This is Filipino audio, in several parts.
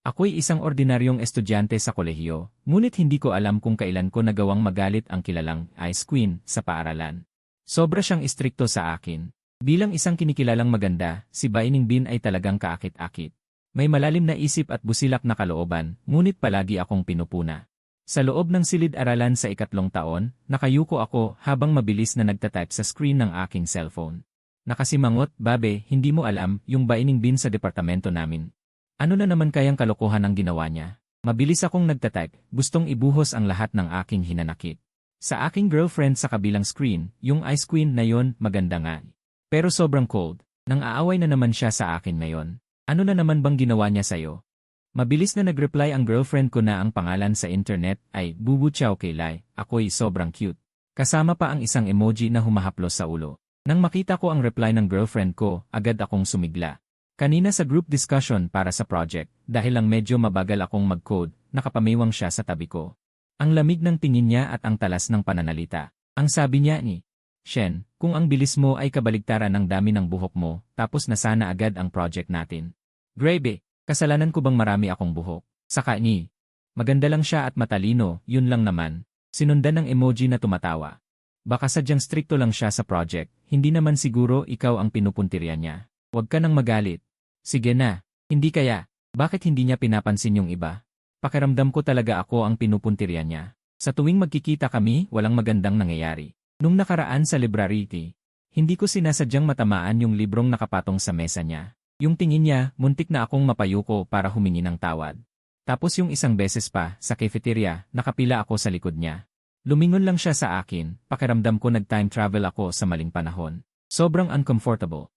Ako'y isang ordinaryong estudyante sa kolehiyo, ngunit hindi ko alam kung kailan ko nagawang magalit ang kilalang Ice Queen sa paaralan. Sobra siyang istrikto sa akin. Bilang isang kinikilalang maganda, si Baining Bin ay talagang kaakit-akit. May malalim na isip at busilak na kalooban, ngunit palagi akong pinupuna. Sa loob ng silid-aralan sa 3 taon, nakayuko ako habang mabilis na nagtatype sa screen ng aking cellphone. Nakasimangot, babe, hindi mo alam, yung Baining Bin sa departamento namin. Ano na naman kayang kalokohan ang ginawa niya? Mabilis akong nagtatype, gustong ibuhos ang lahat ng aking hinanakit. Sa aking girlfriend sa kabilang screen, yung Ice Queen na yon, maganda nga. Pero sobrang cold, nang aaway na naman siya sa akin ngayon. Ano na naman bang ginawa niya sa'yo? Mabilis na nag-reply ang girlfriend ko na ang pangalan sa internet ay Bubu Chow Kailai, ako'y sobrang cute. Kasama pa ang isang emoji na humahaplos sa ulo. Nang makita ko ang reply ng girlfriend ko, agad akong sumigla. Kanina sa group discussion para sa project, dahil lang medyo mabagal akong mag-code, nakapamiwang siya sa tabi ko. Ang lamig ng tingin niya at ang talas ng pananalita. Ang sabi niya ni, Shen, kung ang bilis mo ay kabaligtaran ng dami ng buhok mo, tapos na sana agad ang project natin. Grabe, kasalanan ko bang marami akong buhok? Saka ni, maganda lang siya at matalino, yun lang naman. Sinundan ng emoji na tumatawa. Baka sadyang stricto lang siya sa project, hindi naman siguro ikaw ang pinupuntirya niya. Huwag ka nang magalit. Sige na, hindi kaya, bakit hindi niya pinapansin yung iba? Pakiramdam ko talaga ako ang pinupuntirya niya. Sa tuwing magkikita kami, walang magandang nangyayari. Nung nakaraan sa library, hindi ko sinasadyang matamaan yung librong nakapatong sa mesa niya. Yung tingin niya, muntik na akong mapayuko para humingi ng tawad. Tapos yung isang beses pa, sa cafeteria, nakapila ako sa likod niya. Lumingon lang siya sa akin, pakiramdam ko nag-time travel ako sa maling panahon. Sobrang uncomfortable.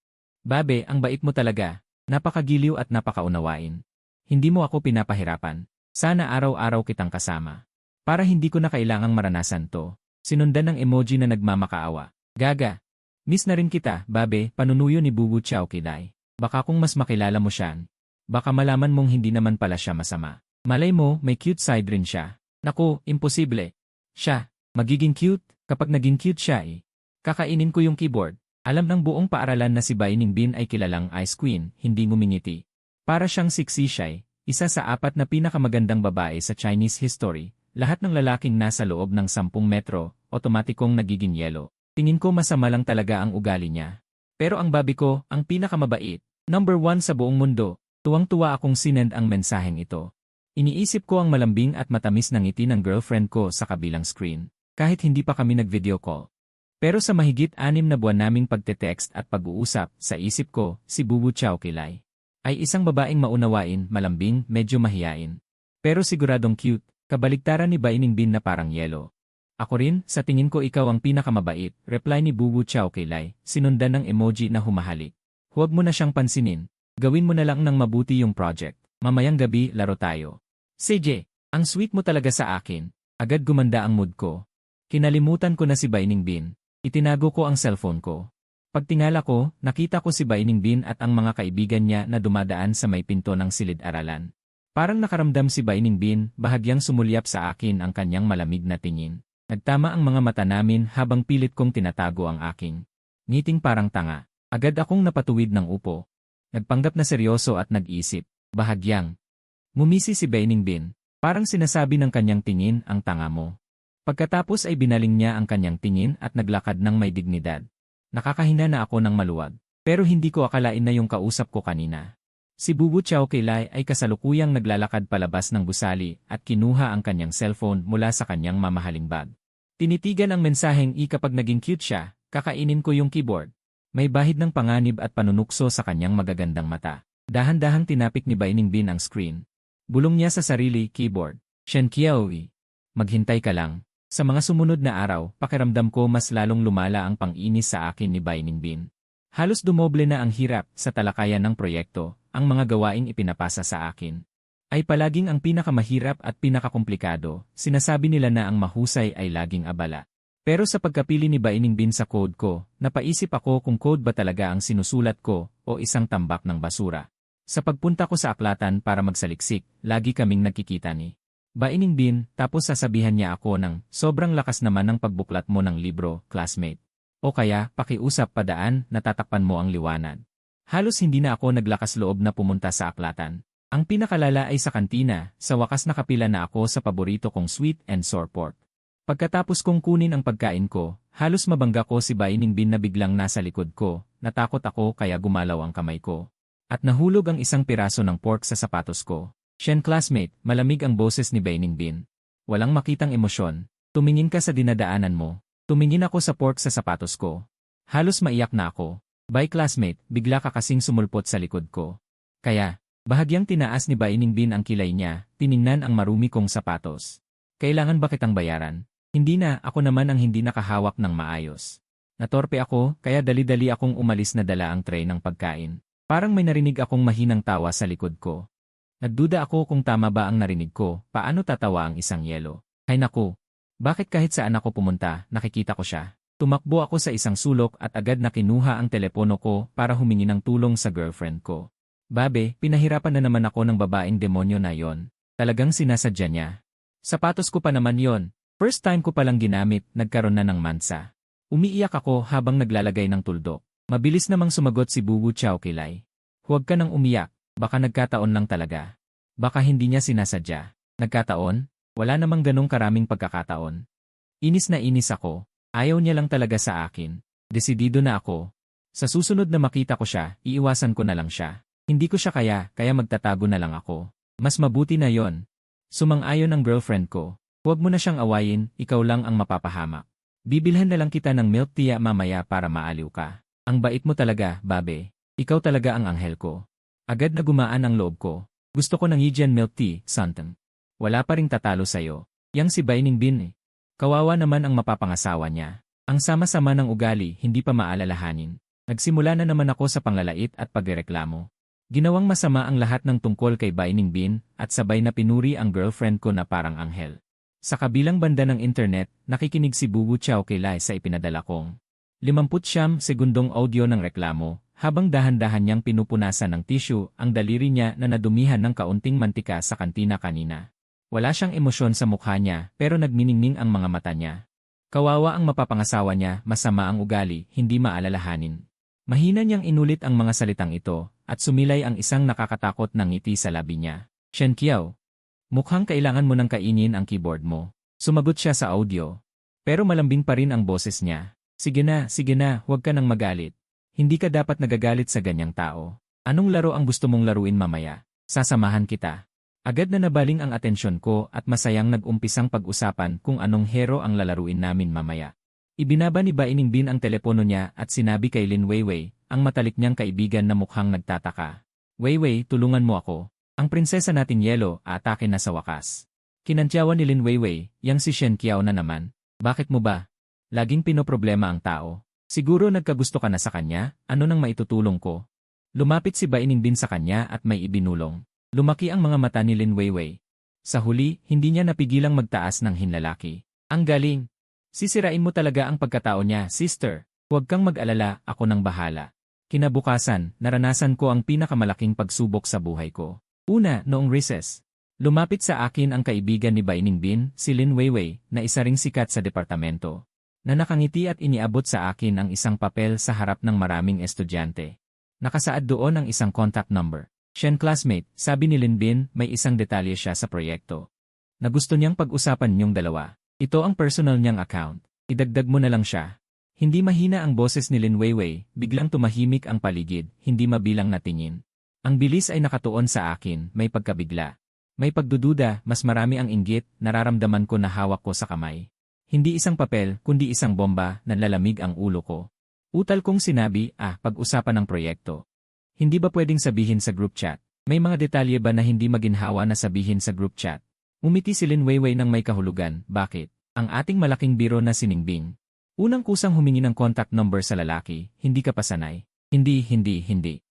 Babe, ang bait mo talaga. Napakagiliw at napakaunawain. Hindi mo ako pinapahirapan. Sana araw-araw kitang kasama. Para hindi ko na kailangang maranasan to. Sinundan ng emoji na nagmamakaawa. Gaga. Miss na rin kita, babe, panunuyo ni Bubu Chow Kailai. Baka kung mas makilala mo siya, baka malaman mong hindi naman pala siya masama. Malay mo, may cute side rin siya. Naku, imposible. Siya, magiging cute, kapag naging cute siya kakainin ko yung keyboard. Alam ng buong paaralan na si Baining Bin ay kilalang Ice Queen, hindi ngumingiti. Para siyang siksi siya, isa sa 4 na pinakamagandang babae sa Chinese history. Lahat ng lalaking nasa loob ng 10 metro, otomatikong nagiging yelo. Tingin ko masama lang talaga ang ugali niya. Pero ang babi ko, ang pinakamabait, number 1 sa buong mundo, tuwang-tuwa akong sinend ang mensaheng ito. Iniisip ko ang malambing at matamis na ngiti ng girlfriend ko sa kabilang screen, kahit hindi pa kami nag-video call. Pero sa mahigit 6 na buwan naming pagte-text at pag-uusap, sa isip ko, si Bubu Chow Kailai ay isang babaeng maunawain, malambing, medyo mahiyain. Pero siguradong cute, kabaligtaran ni Baining Bin na parang yelo. Ako rin, sa tingin ko ikaw ang pinakamabait, reply ni Bubu Chow Kailai, sinundan ng emoji na humahalik. Huwag mo na siyang pansinin, gawin mo na lang ng mabuti yung project. Mamayang gabi, laro tayo. CJ, ang sweet mo talaga sa akin. Agad gumanda ang mood ko. Kinalimutan ko na si Baining Bin. Itinago ko ang cellphone ko. Pagtingala ko, nakita ko si Baining Bin at ang mga kaibigan niya na dumadaan sa may pinto ng silid-aralan. Parang nakaramdam si Baining Bin, bahagyang sumulyap sa akin ang kanyang malamig na tingin. Nagtama ang mga mata namin habang pilit kong tinatago ang aking ngiting parang tanga. Agad akong napatuwid ng upo. Nagpanggap na seryoso at nag-isip. Bahagyang ngumisi si Baining Bin. Parang sinasabi ng kanyang tingin, ang tanga mo. Pagkatapos ay binaling niya ang kanyang tingin at naglakad ng may dignidad. Nakakahina na ako ng maluwag. Pero hindi ko akalain na yung kausap ko kanina. Si Bubu Chow Kailai ay kasalukuyang naglalakad palabas ng gusali at kinuha ang kanyang cellphone mula sa kanyang mamahaling bag. Tinitigan ang mensaheng kapag naging cute siya, kakainin ko yung keyboard. May bahid ng panganib at panunukso sa kanyang magagandang mata. Dahan-dahang tinapik ni Baining Bin ang screen. Bulong niya sa sarili, keyboard. Shen Kiaowi. Maghintay ka lang. Sa mga sumunod na araw, pakiramdam ko mas lalong lumala ang pang-inis sa akin ni Baining Bin. Halos dumoble na ang hirap sa talakayan ng proyekto, ang mga gawaing ipinapasa sa akin. Ay palaging ang pinakamahirap at pinakakomplikado, sinasabi nila na ang mahusay ay laging abala. Pero sa pagkapili ni Baining Bin sa code ko, napaisip ako kung code ba talaga ang sinusulat ko o isang tambak ng basura. Sa pagpunta ko sa aklatan para magsaliksik, lagi kaming nagkikita ni Baining Bin, tapos sasabihan niya ako ng sobrang lakas naman ng pagbuklat mo ng libro, classmate. O kaya, pakiusap padaan, natatakpan mo ang liwanag. Halos hindi na ako naglakas loob na pumunta sa aklatan. Ang pinakalala ay sa kantina, sa wakas nakapila na ako sa paborito kong sweet and sour pork. Pagkatapos kong kunin ang pagkain ko, halos mabangga ko si Baining Bin na biglang nasa likod ko, natakot ako kaya gumalaw ang kamay ko. At nahulog ang isang piraso ng pork sa sapatos ko. Shen classmate, malamig ang boses ni Baining Bin. Walang makitang emosyon. Tumingin ka sa dinadaanan mo. Tumingin ako sa pork sa sapatos ko. Halos maiyak na ako. Bye classmate, bigla ka kasing sumulpot sa likod ko. Kaya, bahagyang tinaas ni Baining Bin ang kilay niya, tiningnan ang marumi kong sapatos. Kailangan ba kitang bayaran? Hindi na, ako naman ang hindi nakahawak ng maayos. Natorpe ako, kaya dali-dali akong umalis na dala ang tray ng pagkain. Parang may narinig akong mahinang tawa sa likod ko. Nagduda ako kung tama ba ang narinig ko, paano tatawa ang isang yelo. Hay naku, bakit kahit saan ako pumunta, nakikita ko siya? Tumakbo ako sa isang sulok at agad na kinuha ang telepono ko para humingi ng tulong sa girlfriend ko. Babe, pinahirapan na naman ako ng babaeng demonyo na yon. Talagang sinasadya niya. Sapatos ko pa naman yon. First time ko palang ginamit, nagkaroon na ng mansa. Umiiyak ako habang naglalagay ng tuldok. Mabilis namang sumagot si Bubu Chow Kilay. Huwag ka nang umiyak, baka nagkataon lang talaga. Baka hindi niya sinasadya. Nagkataon? Wala namang ganong karaming pagkakataon. Inis na inis ako. Ayaw niya lang talaga sa akin. Desidido na ako. Sa susunod na makita ko siya, iiwasan ko na lang siya. Hindi ko siya kaya magtatago na lang ako. Mas mabuti na yon. Sumang-ayon ang girlfriend ko. Huwag mo na siyang awayin, ikaw lang ang mapapahamak. Bibilhan na lang kita ng milk tea mamaya para maaliw ka. Ang bait mo talaga, babe. Ikaw talaga ang anghel ko. Agad na gumaan ang loob ko. Gusto ko ng Yijian milk tea, Santen. Wala pa ring tatalo sa'yo. Yang si Baining Bin eh. Kawawa naman ang mapapangasawa niya. Ang sama-sama ng ugali, hindi pa maalalahanin. Nagsimula na naman ako sa panglalait at pagrereklamo. Ginawang masama ang lahat ng tungkol kay Baining Bin at sabay na pinuri ang girlfriend ko na parang anghel. Sa kabilang banda ng internet, nakikinig si Bubu Chow Kilay sa ipinadala kong 59 segundong audio ng reklamo habang dahan-dahan niyang pinupunasan ng tissue ang daliri niya na nadumihan ng kaunting mantika sa kantina kanina. Wala siyang emosyon sa mukha niya pero nagniningning ang mga mata niya. Kawawa ang mapapangasawa niya, masama ang ugali, hindi maalalahanin. Mahina niyang inulit ang mga salitang ito at sumilay ang isang nakakatakot na ngiti sa labi niya. Shen Kiao, mukhang kailangan mo nang kainin ang keyboard mo. Sumagot siya sa audio. Pero malambing pa rin ang boses niya. Sige na, huwag ka nang magalit. Hindi ka dapat nagagalit sa ganyang tao. Anong laro ang gusto mong laruin mamaya? Sasamahan kita. Agad na nabaling ang atensyon ko at masayang nag-umpisang pag-usapan kung anong hero ang lalaruin namin mamaya. Ibinaba ni Baining Bin ang telepono niya at sinabi kay Lin Weiwei, ang matalik niyang kaibigan na mukhang nagtataka. Weiwei, tulungan mo ako. Ang prinsesa nating yelo, aatake na sa wakas. Kinantyawan ni Lin Weiwei, yang si Shen Kiao na naman. Bakit mo ba? Laging pinoproblema ang tao. Siguro nagkagusto ka na sa kanya, ano nang maitutulong ko? Lumapit si Baining Bin sa kanya at may ibinulong. Lumaki ang mga mata ni Lin Weiwei. Sa huli, hindi niya napigilang magtaas ng hinlalaki. Ang galing! Sisirain mo talaga ang pagkatao niya, sister. Huwag kang mag-alala, ako nang bahala. Kinabukasan, naranasan ko ang pinakamalaking pagsubok sa buhay ko. Una, noong recess. Lumapit sa akin ang kaibigan ni Baining Bin, si Lin Weiwei, na isa ring sikat sa departamento. Na nakangiti at iniabot sa akin ang isang papel sa harap ng maraming estudyante. Nakasaad doon ang isang contact number. Shen classmate, sabi ni Lin Bin, may isang detalye siya sa proyekto. Na gusto niyang pag-usapan niyong dalawa. Ito ang personal niyang account. Idagdag mo na lang siya. Hindi mahina ang boses ni Lin Weiwei, biglang tumahimik ang paligid, hindi mabilang na tingin. Ang bilis ay nakatuon sa akin, may pagkabigla. May pagdududa, mas marami ang inggit, nararamdaman ko na hawak ko sa kamay. Hindi isang papel, kundi isang bomba, nanlalamig ang ulo ko. Utal kong sinabi, pag-usapan ng proyekto. Hindi ba pwedeng sabihin sa group chat? May mga detalye ba na hindi maginhawa na sabihin sa group chat? Umiti si Lin Weiwei ng may kahulugan, bakit? Ang ating malaking biro na siningbing. Unang kusang humingi ng contact number sa lalaki, hindi ka pa sanay. Hindi.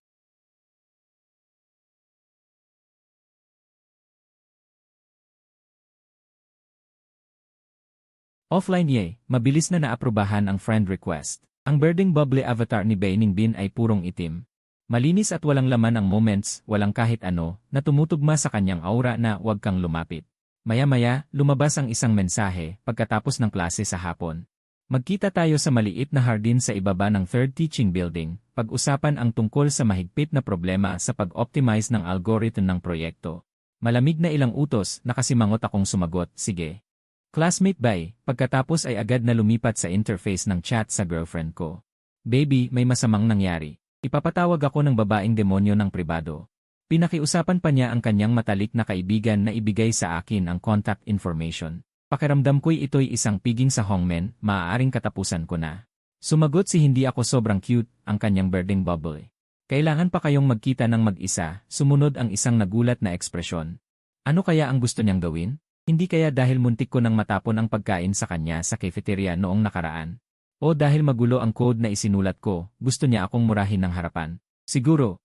Offline mabilis na naaprubahan ang friend request. Ang birding bubbly avatar ni Baining Bin ay purong itim. Malinis at walang laman ang moments, walang kahit ano, na tumutugma sa kanyang aura na huwag kang lumapit. Maya-maya, lumabas ang isang mensahe pagkatapos ng klase sa hapon. Magkita tayo sa maliit na hardin sa ibaba ng third teaching building, pag-usapan ang tungkol sa mahigpit na problema sa pag-optimize ng algorithm ng proyekto. Malamig na ilang utos, nakasimangot akong sumagot, sige. Classmate bye, pagkatapos ay agad na lumipat sa interface ng chat sa girlfriend ko. Baby, may masamang nangyari. Ipapatawag ako ng babaeng demonyo ng pribado. Pinakiusapan pa niya ang kanyang matalik na kaibigan na ibigay sa akin ang contact information. Pakiramdam ko'y ito'y isang piging sa hongmen, maaaring katapusan ko na. Sumagot si hindi ako sobrang cute, ang kanyang birding bubble. Kailangan pa kayong magkita ng mag-isa, sumunod ang isang nagulat na ekspresyon. Ano kaya ang gusto niyang gawin? Hindi kaya dahil muntik ko nang matapon ang pagkain sa kanya sa cafeteria noong nakaraan? O dahil magulo ang code na isinulat ko, gusto niya akong murahin ng harapan? Siguro.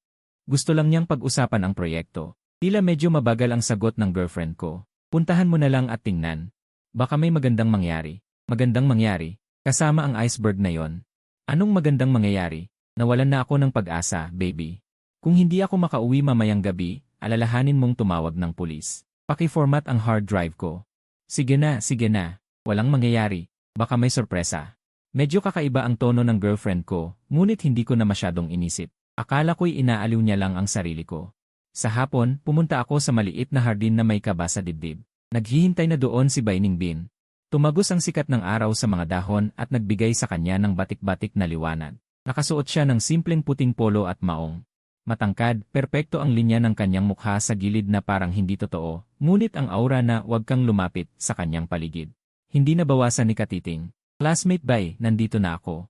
Gusto lang niyang pag-usapan ang proyekto. Tila medyo mabagal ang sagot ng girlfriend ko. Puntahan mo na lang at tingnan. Baka may magandang mangyari. Magandang mangyari? Kasama ang iceberg na yon. Anong magandang mangyayari? Nawalan na ako ng pag-asa, baby. Kung hindi ako makauwi mamayang gabi, alalahanin mong tumawag ng pulis. Paki-format ang hard drive ko. Sige na, sige na. Walang mangyayari. Baka may sorpresa. Medyo kakaiba ang tono ng girlfriend ko, ngunit hindi ko na masyadong inisip. Akala ko'y inaaliw niya lang ang sarili ko. Sa hapon, pumunta ako sa maliit na hardin na may kaba sa dibdib. Naghihintay na doon si Baining Bin. Tumagos ang sikat ng araw sa mga dahon at nagbigay sa kanya ng batik-batik na liwanag. Nakasuot siya ng simpleng puting polo at maong. Matangkad, perpekto ang linya ng kanyang mukha sa gilid na parang hindi totoo, ngunit ang aura na huwag kang lumapit sa kanyang paligid. Hindi nabawasan ni Katiting. Classmate Bai, nandito na ako.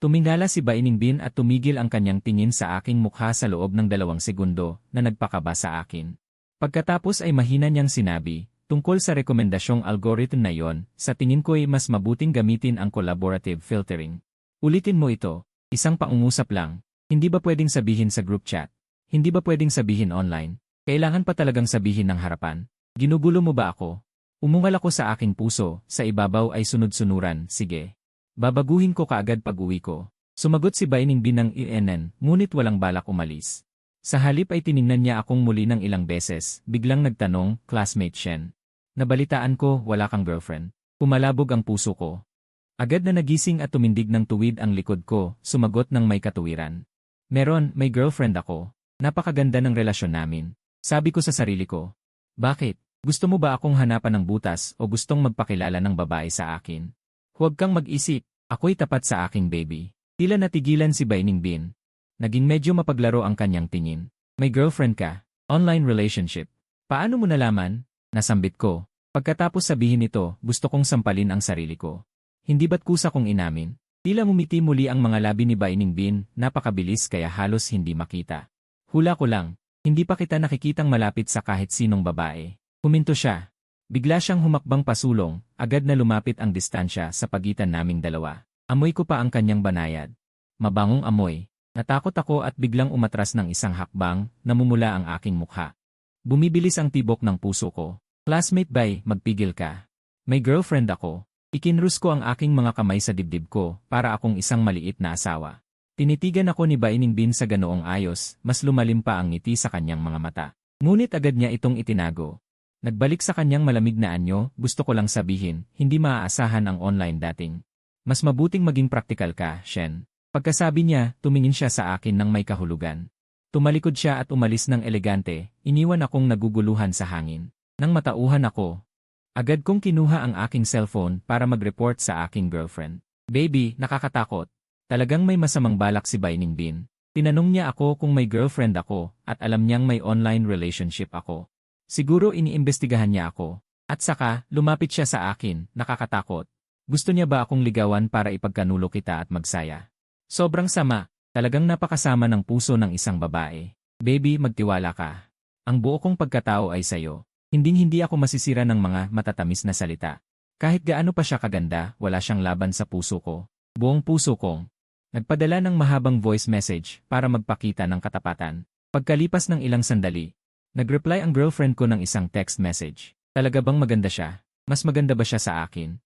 Tumingala si Baining Bin at tumigil ang kanyang tingin sa aking mukha sa loob ng 2 segundo na nagpakaba sa akin. Pagkatapos ay mahina niyang sinabi, tungkol sa rekomendasyong algorithm na yon, sa tingin ko'y mas mabuting gamitin ang collaborative filtering. Ulitin mo ito, isang pangungusap lang. Hindi ba pwedeng sabihin sa group chat? Hindi ba pwedeng sabihin online? Kailangan pa talagang sabihin ng harapan? Ginugulo mo ba ako? Umungal ako sa aking puso, sa ibabaw ay sunod-sunuran, sige. Babaguhin ko kaagad pag-uwi ko. Sumagot si Baining Bin ng INN, ngunit walang balak umalis. Sa halip ay tiningnan niya akong muli ng ilang beses, biglang nagtanong, classmate Shen. Nabalitaan ko, wala kang girlfriend. Pumalabog ang puso ko. Agad na nagising at tumindig ng tuwid ang likod ko, sumagot ng may katuwiran. Meron, may girlfriend ako. Napakaganda ng relasyon namin. Sabi ko sa sarili ko. Bakit? Gusto mo ba akong hanapan ng butas o gustong magpakilala ng babae sa akin? Huwag kang mag-isip, ako'y tapat sa aking baby. Tila natigilan si Baining Bin. Naging medyo mapaglaro ang kanyang tingin. May girlfriend ka? Online relationship. Paano mo nalaman? Nasambit ko. Pagkatapos sabihin ito, gusto kong sampalin ang sarili ko. Hindi ba't kusa kong inamin? Tila ngumiti muli ang mga labi ni Baining Bin, napakabilis kaya halos hindi makita. Hula ko lang, hindi pa kita nakikitang malapit sa kahit sinong babae. Huminto siya. Bigla siyang humakbang pasulong, agad na lumapit ang distansya sa pagitan naming dalawa. Amoy ko pa ang kanyang banayad. Mabangong amoy. Natakot ako at biglang umatras ng isang hakbang, namumula ang aking mukha. Bumibilis ang tibok ng puso ko. Classmate Bai, magpigil ka. May girlfriend ako. Ikinrus ko ang aking mga kamay sa dibdib ko, para akong isang maliit na asawa. Tinitigan ako ni Baining Bin sa ganoong ayos, mas lumalim pa ang ngiti sa kanyang mga mata. Ngunit agad niya itong itinago. Nagbalik sa kanyang malamig na anyo, gusto ko lang sabihin, hindi maaasahan ang online dating. Mas mabuting maging praktikal ka, Shen. Pagkasabi niya, tumingin siya sa akin ng may kahulugan. Tumalikod siya at umalis ng elegante, iniwan akong naguguluhan sa hangin. Nang matauhan ako, agad kong kinuha ang aking cellphone para mag-report sa aking girlfriend. Baby, nakakatakot. Talagang may masamang balak si Baining Bin. Tinanong niya ako kung may girlfriend ako at alam niyang may online relationship ako. Siguro iniimbestigahan niya ako. At saka, lumapit siya sa akin, nakakatakot. Gusto niya ba akong ligawan para ipagkanulo kita at magsaya? Sobrang sama, talagang napakasama ng puso ng isang babae. Baby, magtiwala ka. Ang buo kong pagkatao ay sayo. Hinding-hindi ako masisira ng mga matatamis na salita. Kahit gaano pa siya kaganda, wala siyang laban sa puso ko. Buong puso kong. Nagpadala ng mahabang voice message para magpakita ng katapatan. Pagkalipas ng ilang sandali, nag-reply ang girlfriend ko ng isang text message. Talaga bang maganda siya? Mas maganda ba siya sa akin?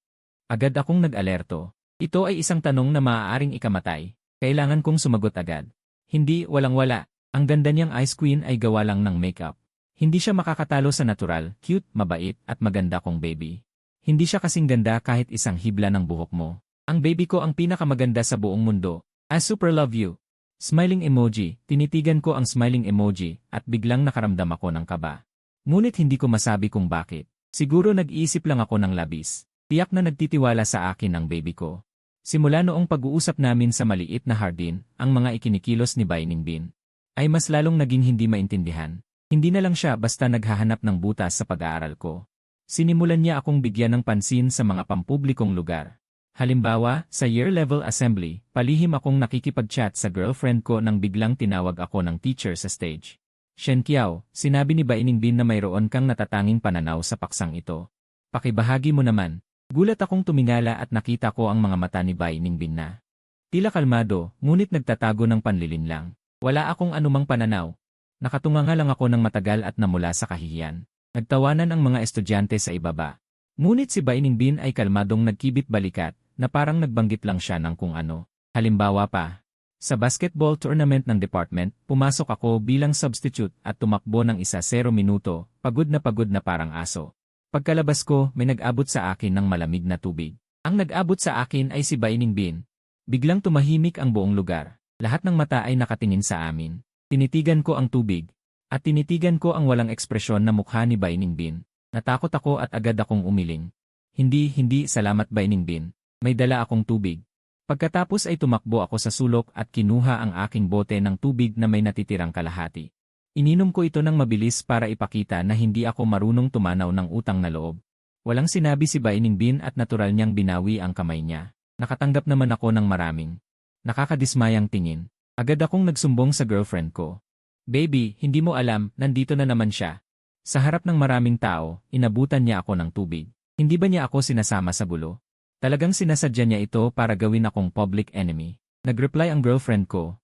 Agad akong nag-alerto. Ito ay isang tanong na maaaring ikamatay. Kailangan kong sumagot agad. Hindi, walang-wala. Ang ganda niyang ice queen ay gawa lang ng makeup. Hindi siya makakatalo sa natural, cute, mabait, at maganda kong baby. Hindi siya kasing ganda kahit isang hibla ng buhok mo. Ang baby ko ang pinakamaganda sa buong mundo. I super love you. Smiling emoji, tinitigan ko ang smiling emoji at biglang nakaramdam ako ng kaba. Ngunit hindi ko masabi kung bakit. Siguro nag-iisip lang ako ng labis. Tiyak na nagtitiwala sa akin ang baby ko. Simula noong pag-uusap namin sa maliit na hardin, ang mga ikinikilos ni Bai Ningbin ay mas lalong naging hindi maintindihan. Hindi na lang siya basta naghahanap ng butas sa pag-aaral ko. Sinimulan niya akong bigyan ng pansin sa mga pampublikong lugar. Halimbawa, sa year-level assembly, palihim akong nakikipag-chat sa girlfriend ko nang biglang tinawag ako ng teacher sa stage. Shen Qiao, sinabi ni Bai Ningbin na mayroon kang natatanging pananaw sa paksang ito. Pakibahagi mo naman. Gulat akong tumingala at nakita ko ang mga mata ni Bai Ningbin na tila kalmado, ngunit nagtatago ng panlilinlang. Wala akong anumang pananaw. Nakatunganga lang ako ng matagal at namula sa kahihiyan. Nagtawanan ang mga estudyante sa ibaba. Ngunit si Bai Ningbin ay kalmadong nagkibit balikat, na parang nagbanggit lang siya ng kung ano. Halimbawa pa, sa basketball tournament ng department, pumasok ako bilang substitute at tumakbo ng 1-0 minuto, pagod na parang aso. Pagkalabas ko, may nag-abot sa akin ng malamig na tubig. Ang nag-abot sa akin ay si Bai Ningbin. Biglang tumahimik ang buong lugar. Lahat ng mata ay nakatingin sa amin. Tinitigan ko ang tubig. At tinitigan ko ang walang ekspresyon na mukha ni Bai Ningbin. Natakot ako at agad akong umiling. Hindi, salamat Bai Ningbin. May dala akong tubig. Pagkatapos ay tumakbo ako sa sulok at kinuha ang aking bote ng tubig na may natitirang kalahati. Ininom ko ito ng mabilis para ipakita na hindi ako marunong tumanaw ng utang na loob. Walang sinabi si Bai Ningbin at natural niyang binawi ang kamay niya. Nakatanggap naman ako ng maraming nakakadismayang tingin. Agad akong nagsumbong sa girlfriend ko. Baby, hindi mo alam, nandito na naman siya. Sa harap ng maraming tao, inabutan niya ako ng tubig. Hindi ba niya ako sinasama sa gulo? Talagang sinasadya niya ito para gawin akong public enemy. Nagreply ang girlfriend ko.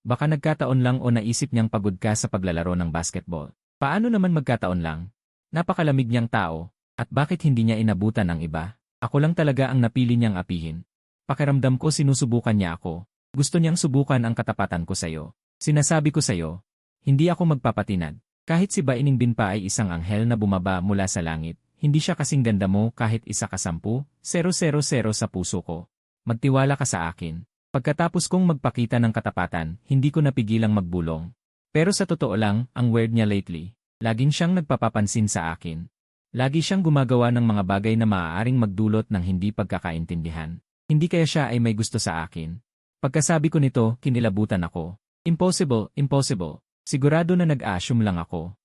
Baka nagkataon lang o naisip niyang pagod ka sa paglalaro ng basketball. Paano naman magkataon lang? Napakalamig niyang tao, at bakit hindi niya inabutan ang iba? Ako lang talaga ang napili niyang apihin. Pakiramdam ko sinusubukan niya ako. Gusto niyang subukan ang katapatan ko sa'yo. Sinasabi ko sa'yo, hindi ako magpapatinag. Kahit si Bai Ningbin pa ay isang anghel na bumaba mula sa langit, hindi siya kasing ganda mo kahit 1-10, 000 sa puso ko. Magtiwala ka sa akin. Pagkatapos kong magpakita ng katapatan, hindi ko napigilang magbulong. Pero sa totoo lang, ang weird niya lately. Laging siyang nagpapapansin sa akin. Lagi siyang gumagawa ng mga bagay na maaaring magdulot ng hindi pagkakaintindihan. Hindi kaya siya ay may gusto sa akin. Pagkasabi ko nito, kinilabutan ako. Impossible. Sigurado na nag-assume lang ako.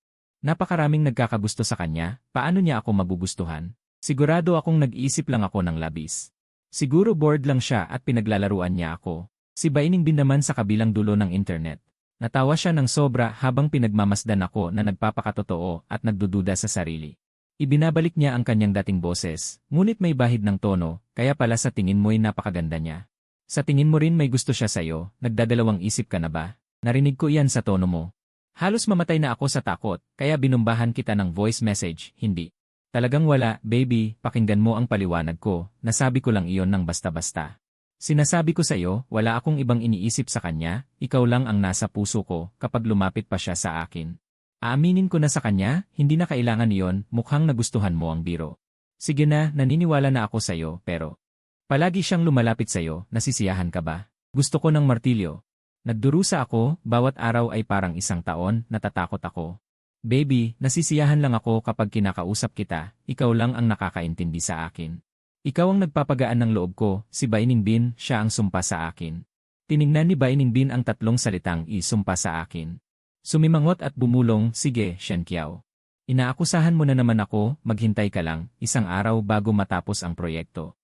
Napakaraming nagkakagusto sa kanya, paano niya ako magugustuhan? Sigurado akong nag-isip lang ako ng labis. Siguro bored lang siya at pinaglalaruan niya ako. Si Bai Ningbin naman sa kabilang dulo ng internet. Natawa siya ng sobra habang pinagmamasdan ako na nagpapakatotoo at nagdududa sa sarili. Ibinabalik niya ang kanyang dating boses, ngunit may bahid ng tono, kaya pala sa tingin mo'y napakaganda niya. Sa tingin mo rin may gusto siya sa'yo, nagdadalawang isip ka na ba? Narinig ko iyan sa tono mo. Halos mamatay na ako sa takot, kaya binumbahan kita ng voice message, hindi. Talagang wala, baby, pakinggan mo ang paliwanag ko, nasabi ko lang iyon ng basta-basta. Sinasabi ko sa'yo, wala akong ibang iniisip sa kanya, ikaw lang ang nasa puso ko kapag lumapit pa siya sa akin. Aaminin ko na sa kanya, hindi na kailangan iyon, mukhang nagustuhan mo ang biro. Sige na, naniniwala na ako sa'yo, pero palagi siyang lumalapit sa'yo, nasisiyahan ka ba? Gusto ko ng martilyo. Nagdurusa ako, bawat araw ay parang 1 taon, natatakot ako. Baby, nasisiyahan lang ako kapag kinakausap kita, ikaw lang ang nakakaintindi sa akin. Ikaw ang nagpapagaan ng loob ko, si Bai Ningbin, siya ang sumpa sa akin. Tiningnan ni Bai Ningbin ang 3 salitang isumpa sa akin. Sumimangot at bumulong, sige, Shen Qiao. Inaakusahan mo na naman ako, maghintay ka lang, 1 araw bago matapos ang proyekto.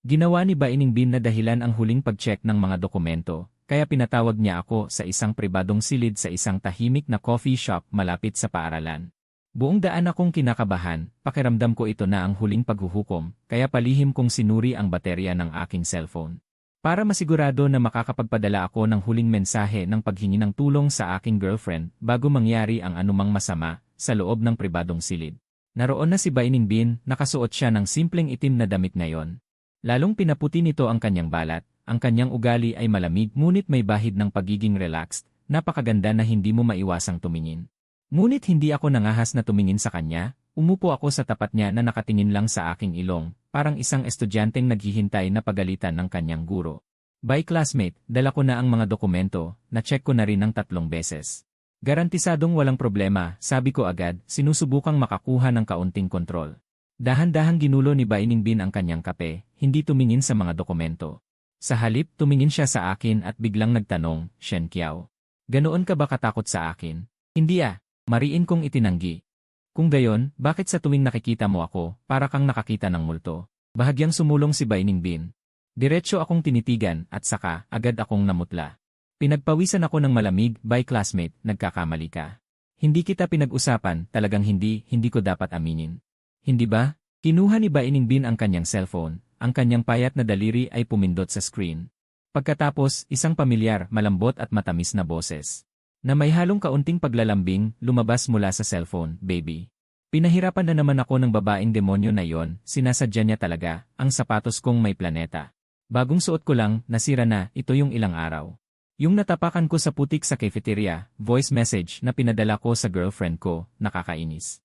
Ginawa ni Bai Ningbin na dahilan ang huling pag-check ng mga dokumento, kaya pinatawag niya ako sa isang pribadong silid sa isang tahimik na coffee shop malapit sa paaralan. Buong daan akong kinakabahan, pakiramdam ko ito na ang huling paghuhukom, kaya palihim kong sinuri ang baterya ng aking cellphone. Para masigurado na makakapagpadala ako ng huling mensahe ng paghingi ng tulong sa aking girlfriend bago mangyari ang anumang masama sa loob ng pribadong silid. Naroon na si Bai Ningbin, nakasuot siya ng simpleng itim na damit ngayon. Lalong pinaputi nito ang kanyang balat. Ang kanyang ugali ay malamig ngunit may bahid ng pagiging relaxed, napakaganda na hindi mo maiwasang tumingin. Ngunit hindi ako nangahas na tumingin sa kanya, umupo ako sa tapat niya na nakatingin lang sa aking ilong, parang isang estudyanteng naghihintay na pagalitan ng kanyang guro. By classmate, dala ko na ang mga dokumento, na-check ko na rin ng 3 beses. Garantisadong walang problema, sabi ko agad, sinusubukang makakuha ng kaunting kontrol. Dahan-dahang ginulo ni Bainingbin ang kanyang kape, hindi tumingin sa mga dokumento. Sa halip, tumingin siya sa akin at biglang nagtanong, Shen Qiao. Ganoon ka ba katakot sa akin? Hindi mariin kong itinanggi. Kung gayon, bakit sa tuwing nakikita mo ako, para kang nakakita ng multo? Bahagyang sumulong si Bainingbin. Diretso akong tinitigan at saka, agad akong namutla. Pinagpawisan ako ng malamig, by classmate, nagkakamali ka. Hindi kita pinag-usapan, talagang hindi ko dapat aminin. Hindi ba? Kinuha ni Bainingbin ang kanyang cellphone, ang kanyang payat na daliri ay pumindot sa screen. Pagkatapos, isang pamilyar, malambot at matamis na boses. Na may halong kaunting paglalambing, lumabas mula sa cellphone, baby. Pinahirapan na naman ako ng babaeng demonyo na yon, sinasadya niya talaga, ang sapatos kong may planeta. Bagong suot ko lang, nasira na, ito yung ilang araw. Yung natapakan ko sa putik sa cafeteria, voice message na pinadala ko sa girlfriend ko, nakakainis.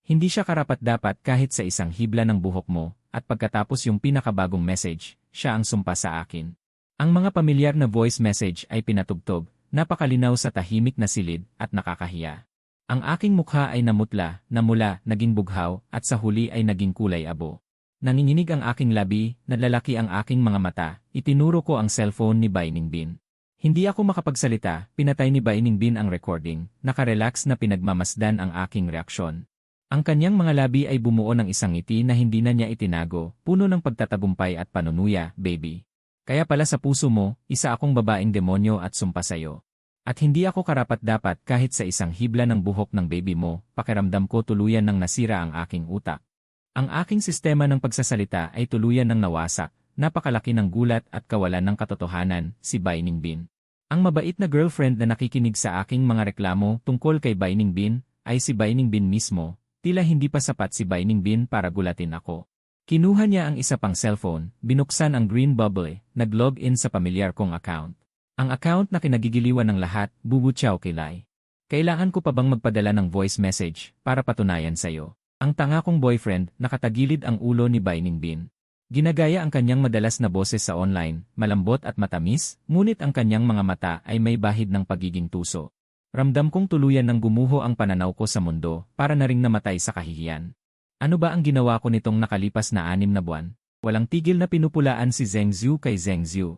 Hindi siya karapat-dapat kahit sa isang hibla ng buhok mo, at pagkatapos yung pinakabagong message, siya ang sumpa sa akin. Ang mga pamilyar na voice message ay pinatugtog, napakalinaw sa tahimik na silid at nakakahiya. Ang aking mukha ay namutla, namula, naging bughaw, at sa huli ay naging kulay abo. Nanginginig ang aking labi, nalalaki ang aking mga mata, itinuro ko ang cellphone ni Bainingbin. Hindi ako makapagsalita, pinatay ni Bainingbin ang recording, nakarelax na pinagmamasdan ang aking reaksyon. Ang kanyang mga labi ay bumuo ng isang ngiti na hindi na niya itinago, puno ng pagtatagumpay at panunuya, baby. Kaya pala sa puso mo, isa akong babaeng demonyo at sumpa sayo. At hindi ako karapat-dapat kahit sa isang hibla ng buhok ng baby mo, pakiramdam ko tuluyan ng nasira ang aking utak. Ang aking sistema ng pagsasalita ay tuluyan ng nawasak, napakalaki ng gulat at kawalan ng katotohanan, si Bainingbin. Ang mabait na girlfriend na nakikinig sa aking mga reklamo tungkol kay Bainingbin, ay si Bainingbin mismo, tila hindi pa sapat si Bainingbin para gulatin ako. Kinuha niya ang isa pang cellphone, binuksan ang green bubble, nag-log in sa pamilyar kong account. Ang account na kinagigiliwan ng lahat, Bubu Chow Kilay. Kailangan ko pa bang magpadala ng voice message para patunayan sa'yo? Ang tanga kong boyfriend, nakatagilid ang ulo ni Bainingbin. Ginagaya ang kanyang madalas na boses sa online, malambot at matamis, ngunit ang kanyang mga mata ay may bahid ng pagiging tuso. Ramdam kong tuluyan ng gumuho ang pananaw ko sa mundo, para na ring namatay sa kahihiyan. Ano ba ang ginawa ko nitong nakalipas na 6 na buwan? Walang tigil na pinupulaan si Zheng Zhu kay Zheng Zhu.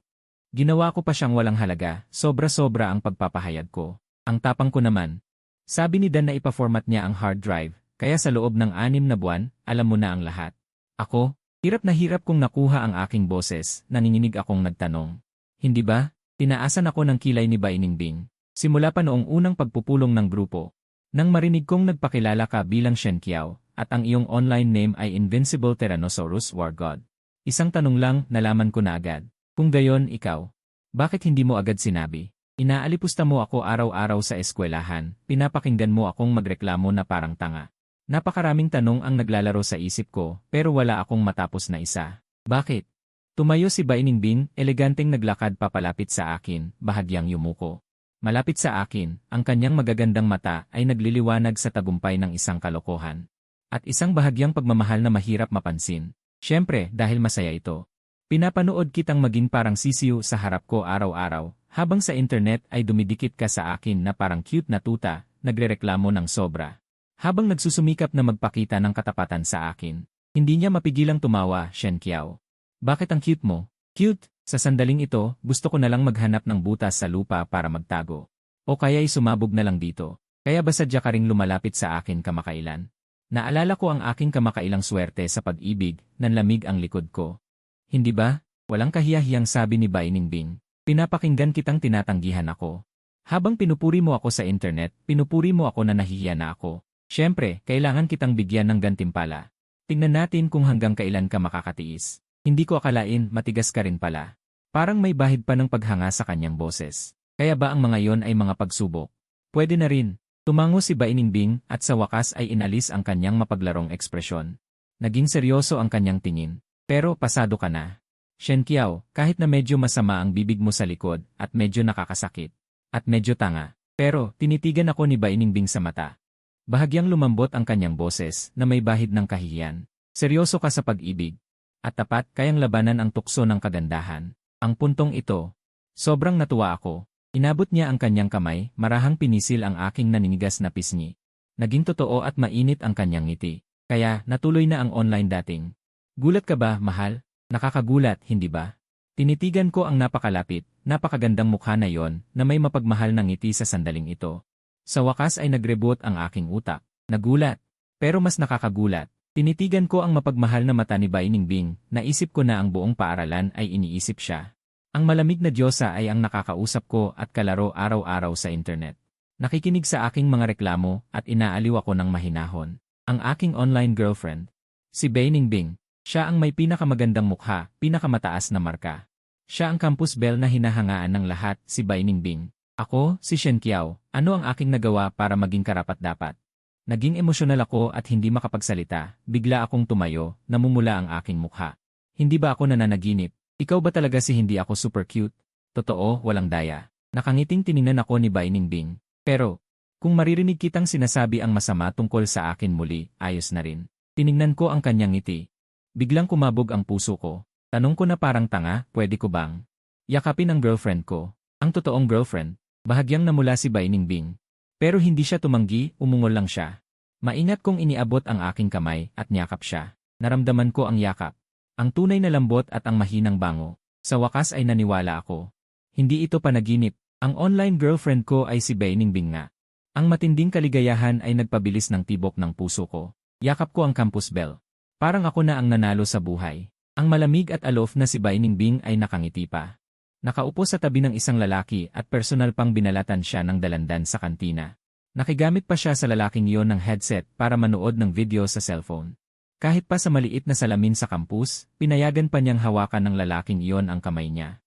Ginawa ko pa siyang walang halaga, sobra-sobra ang pagpapahayag ko. Ang tapang ko naman. Sabi ni Dan na ipa-format niya ang hard drive, kaya sa loob ng 6 na buwan, alam mo na ang lahat. Ako, hirap na hirap kong nakuha ang aking boses, nanginginig akong nagtanong. Hindi ba? Tinaasan ako ng kilay ni Bainingbin. Simula pa noong unang pagpupulong ng grupo. Nang marinig kong nagpakilala ka bilang Shen Qiao, at ang iyong online name ay Invincible Tyrannosaurus War God. Isang tanong lang, nalaman ko na agad. Kung gayon ikaw, bakit hindi mo agad sinabi? Inaalipusta mo ako araw-araw sa eskwelahan, pinapakinggan mo akong magreklamo na parang tanga. Napakaraming tanong ang naglalaro sa isip ko, pero wala akong matapos na isa. Bakit? Tumayo si Bainingbin, eleganteng naglakad papalapit sa akin, bahagyang yumuko. Malapit sa akin, ang kanyang magagandang mata ay nagliliwanag sa tagumpay ng isang kalokohan. At isang bahagyang pagmamahal na mahirap mapansin. Siyempre, dahil masaya ito. Pinapanood kitang maging parang sisiw sa harap ko araw-araw, habang sa internet ay dumidikit ka sa akin na parang cute na tuta, nagrereklamo ng sobra. Habang nagsusumikap na magpakita ng katapatan sa akin, hindi niya mapigilang tumawa, Shen Qiao. Bakit ang cute mo? Cute? Sa sandaling ito, gusto ko na lang maghanap ng butas sa lupa para magtago. O kaya'y sumabog na lang dito. Kaya ba sadya ka ring lumalapit sa akin kamakailan? Naalala ko ang aking kamakailang swerte sa pag-ibig, nanlamig ang likod ko. Hindi ba? Walang kahiyahiyang sabi ni Bainingbin. Pinapakinggan kitang tinatanggihan ako. Habang pinupuri mo ako sa internet, pinupuri mo ako na nahihiya na ako. Siyempre, kailangan kitang bigyan ng gantimpala. Tingnan natin kung hanggang kailan ka makakatiis. Hindi ko akalain, matigas ka rin pala. Parang may bahid pa ng paghanga sa kanyang boses. Kaya ba ang mga yon ay mga pagsubok? Pwede na rin. Tumango si Bainingbin at sa wakas ay inalis ang kanyang mapaglarong ekspresyon. Naging seryoso ang kanyang tingin. Pero pasado ka na. Shen Qiao, kahit na medyo masama ang bibig mo sa likod at medyo nakakasakit. at medyo tanga. Pero, tinitigan ako ni Bainingbing sa mata. Bahagyang lumambot ang kanyang boses na may bahid ng kahihiyan. Seryoso ka sa pag-ibig. At tapat kayang labanan ang tukso ng kagandahan. Ang puntong ito. Sobrang natuwa ako. Inabot niya ang kanyang kamay, marahang pinisil ang aking naninigas na pisngi. Naging totoo at mainit ang kanyang ngiti. Kaya, natuloy na ang online dating. Gulat ka ba, mahal? Nakakagulat, hindi ba? Tinitigan ko ang napakalapit, napakagandang mukha na yon na may mapagmahal na ngiti sa sandaling ito. Sa wakas ay nag-reboot ang aking utak. Nagulat. Pero mas nakakagulat. Tinitigan ko ang mapagmahal na mata ni Bainingbing, naisip ko na ang buong paaralan ay iniisip siya. Ang malamig na diyosa ay ang nakakausap ko at kalaro araw-araw sa internet. Nakikinig sa aking mga reklamo at inaaliw ako ng mahinahon. Ang aking online girlfriend. Si Bainingbing. Siya ang may pinakamagandang mukha, pinakamataas na marka. Siya ang campus belle na hinahangaan ng lahat, si Bainingbing. Ako, si Shen Qiao, ano ang aking nagawa para maging karapat-dapat? Naging emosyonal ako at hindi makapagsalita, bigla akong tumayo, namumula ang aking mukha. Hindi ba ako nananaginip? Ikaw ba talaga si hindi ako super cute? Totoo, walang daya. Nakangiting tiningnan ako ni Bainingbing. Pero, kung maririnig kitang sinasabi ang masama tungkol sa akin muli, ayos na rin. Tiningnan ko ang kanyang ngiti. Biglang kumabog ang puso ko. Tanong ko na parang tanga, pwede ko bang yakapin ang girlfriend ko? Ang totoong girlfriend. Bahagyang namula si Bainingbing. Pero hindi siya tumanggi, umungol lang siya. Maingat kong iniabot ang aking kamay at niyakap siya. Naramdaman ko ang yakap. Ang tunay na lambot at ang mahinang bango. Sa wakas ay naniwala ako. Hindi ito panaginip. Ang online girlfriend ko ay si Bainingbing nga. Ang matinding kaligayahan ay nagpabilis ng tibok ng puso ko. Yakap ko ang campus belle. Parang ako na ang nanalo sa buhay. Ang malamig at alof na si Bainingbing ay nakangiti pa. Nakaupo sa tabi ng isang lalaki at personal pang binalatan siya ng dalandan sa kantina. Nakigamit pa siya sa lalaking iyon ng headset para manood ng video sa cellphone. Kahit pa sa maliit na salamin sa campus, pinayagan pa niyang hawakan ng lalaking iyon ang kamay niya.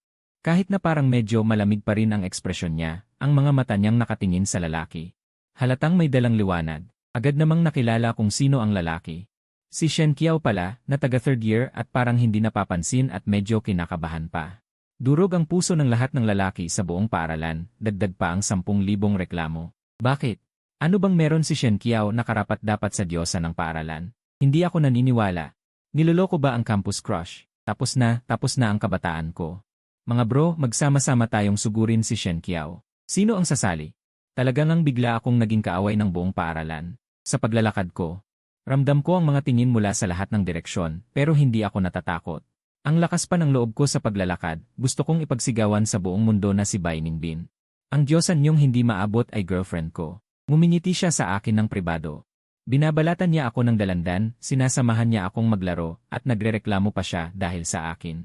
Kahit na parang medyo malamig pa rin ang ekspresyon niya, ang mga mata niyang nakatingin sa lalaki. Halatang may dalang liwanag. Agad namang nakilala kung sino ang lalaki. Si Shen Qiao pala, na taga third year at parang hindi napapansin at medyo kinakabahan pa. Durog ang puso ng lahat ng lalaki sa buong paaralan, dagdag pa ang 10,000 reklamo. Bakit? Ano bang meron si Shen Qiao na karapat-dapat sa diyosa ng paaralan? Hindi ako naniniwala. Niloloko ba ang campus crush? Tapos na ang kabataan ko. Mga bro, magsama-sama tayong sugurin si Shen Qiao. Sino ang sasali? Talagang ang bigla akong naging kaaway ng buong paaralan. Sa paglalakad ko, ramdam ko ang mga tingin mula sa lahat ng direksyon, pero hindi ako natatakot. Ang lakas pa ng loob ko sa paglalakad, gusto kong ipagsigawan sa buong mundo na si Bainingbing. Ang diyosan niyong hindi maabot ay girlfriend ko. Ngumingiti siya sa akin ng pribado. Binabalatan niya ako ng dalandan, sinasamahan niya akong maglaro, at nagrereklamo pa siya dahil sa akin.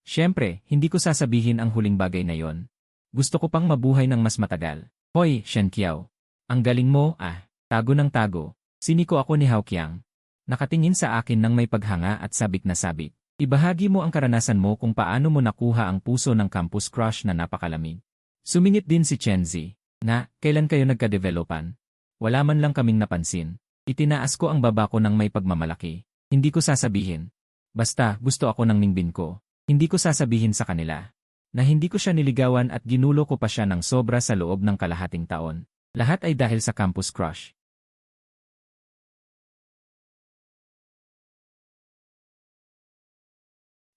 Siyempre, hindi ko sasabihin ang huling bagay na yon. Gusto ko pang mabuhay ng mas matagal. Hoy, Shen Qiao. Ang galing mo, tago ng tago. Siniko ako ni Hao Qiang. Nakatingin sa akin ng may paghanga at sabik na sabik. Ibahagi mo ang karanasan mo kung paano mo nakuha ang puso ng campus crush na napakalamig. Sumingit din si Chenzi. Na, kailan kayo nagka-developan? Wala man lang kaming napansin. Itinaas ko ang baba ko ng may pagmamalaki. Hindi ko sasabihin. Basta, gusto ako ng ningbin ko. Hindi ko sasabihin sa kanila. Na hindi ko siya niligawan at ginulo ko pa siya ng sobra sa loob ng kalahating taon. Lahat ay dahil sa campus crush.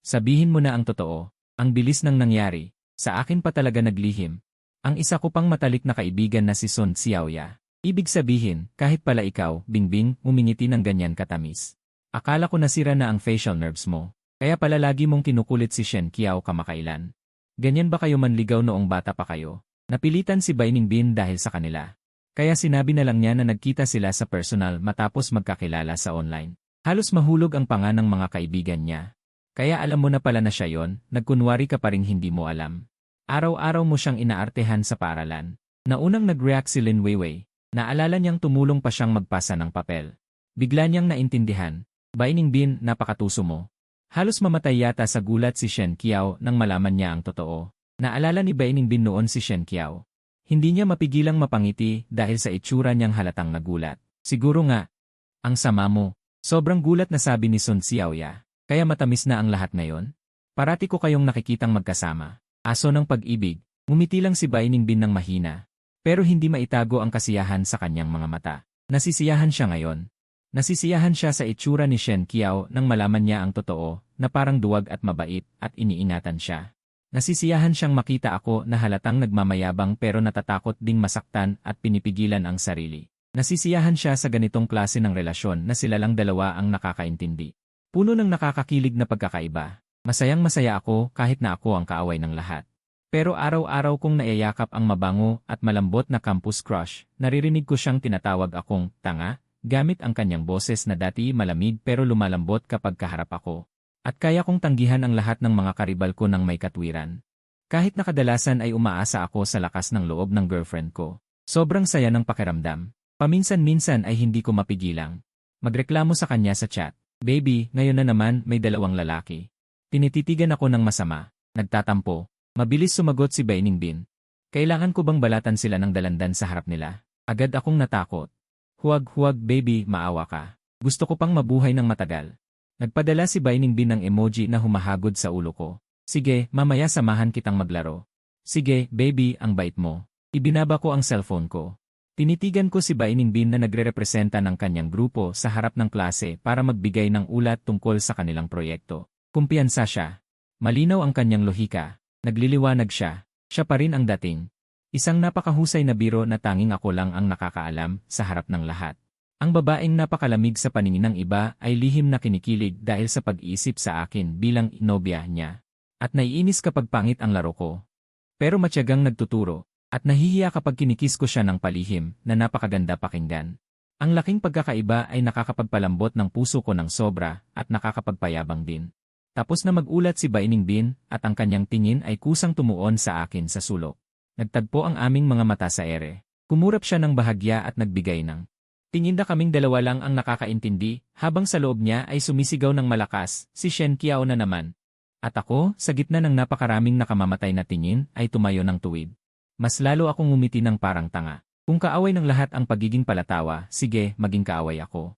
Sabihin mo na ang totoo, ang bilis ng nangyari, sa akin pa talaga naglihim. Ang isa ko pang matalik na kaibigan na si Sun Xiaoya. Ibig sabihin, kahit pala ikaw, Bingbing, umingiti ng ganyan katamis. Akala ko nasira na ang facial nerves mo, kaya pala lagi mong kinukulit si Shen Qiao kamakailan. Ganyan ba kayo manligaw noong bata pa kayo? Napilitan si Bainingbing dahil sa kanila. Kaya sinabi na lang niya na nagkita sila sa personal matapos magkakilala sa online. Halos mahulog ang panga ng mga kaibigan niya. Kaya alam mo na pala na siya yon, nagkunwari ka pa ring hindi mo alam. Araw-araw mo siyang inaartehan sa paaralan. Naunang nag-react si Lin Weiwei. Naalala niyang tumulong pa siyang magpasa ng papel. Bigla niyang naintindihan. Bainingbing, napakatuso mo. Halos mamatay yata sa gulat si Shen Qiao nang malaman niya ang totoo. Naalala ni Bainingbing noon si Shen Qiao. Hindi niya mapigilang mapangiti dahil sa itsura niyang halatang nagulat. Siguro nga. Ang sama mo. Sobrang gulat na sabi ni Sun Xiaoya. Kaya matamis na ang lahat ngayon? Parati ko kayong nakikitang magkasama. Aso ng pag-ibig. Ngumiti lang si Bai Ningbin ng mahina. Pero hindi maitago ang kasiyahan sa kanyang mga mata. Nasisiyahan siya ngayon. Nasisiyahan siya sa itsura ni Shen Qiao nang malaman niya ang totoo, na parang duwag at mabait, at iniingatan siya. Nasisiyahan siyang makita ako na halatang nagmamayabang pero natatakot ding masaktan at pinipigilan ang sarili. Nasisiyahan siya sa ganitong klase ng relasyon na sila lang dalawa ang nakakaintindi. Puno ng nakakakilig na pagkakaiba. Masayang-masaya ako kahit na ako ang kaaway ng lahat. Pero araw-araw kong naiyayakap ang mabango at malambot na campus crush, naririnig ko siyang tinatawag akong tanga, gamit ang kanyang boses na dati malamig pero lumalambot kapag kaharap ako. At kaya kong tanggihan ang lahat ng mga karibal ko ng may katwiran. Kahit na kadalasan ay umaasa ako sa lakas ng loob ng girlfriend ko. Sobrang saya ng pakiramdam. Paminsan-minsan ay hindi ko mapigilang magreklamo sa kanya sa chat. Baby, ngayon na naman may dalawang lalaki. Tinititigan ako ng masama. Nagtatampo. Mabilis sumagot si Bai Ningbin. Kailangan ko bang balatan sila ng dalandan sa harap nila? Agad akong natakot. Huwag baby, maawa ka. Gusto ko pang mabuhay ng matagal. Nagpadala si Bai Ningbin ng emoji na humahagod sa ulo ko. Sige, mamaya samahan kitang maglaro. Sige, baby, ang bait mo. Ibinaba ko ang cellphone ko. Tinitigan ko si Bai Ningbin na nagre-representa ng kanyang grupo sa harap ng klase para magbigay ng ulat tungkol sa kanilang proyekto. Kumpiyansa siya. Malinaw ang kanyang lohika. Nagliliwanag siya. Siya pa rin ang dating. Isang napakahusay na biro na tanging ako lang ang nakakaalam sa harap ng lahat. Ang babaeng napakalamig sa paningin ng iba ay lihim na kinikilig dahil sa pag-iisip sa akin bilang inobya niya. At naiinis kapag pangit ang laro ko. Pero matyagang nagtuturo. At nahihiya kapag kinikis ko siya ng palihim na napakaganda pakinggan. Ang laking pagkakaiba ay nakakapagpalambot ng puso ko ng sobra at nakakapagpayabang din. Tapos na magulat si Bai Ningbin at ang kanyang tingin ay kusang tumuon sa akin sa sulok. Nagtagpo ang aming mga mata sa ere. Kumurap siya ng bahagya at nagbigay ng tingin na kaming dalawa lang ang nakakaintindi, habang sa loob niya ay sumisigaw ng malakas, si Shen Qiao na naman. At ako, sa gitna ng napakaraming nakamamatay na tingin, ay tumayo ng tuwid. Mas lalo akong ngumiti ng parang tanga. Kung kaaway ng lahat ang pagiging palatawa, sige, maging kaaway ako.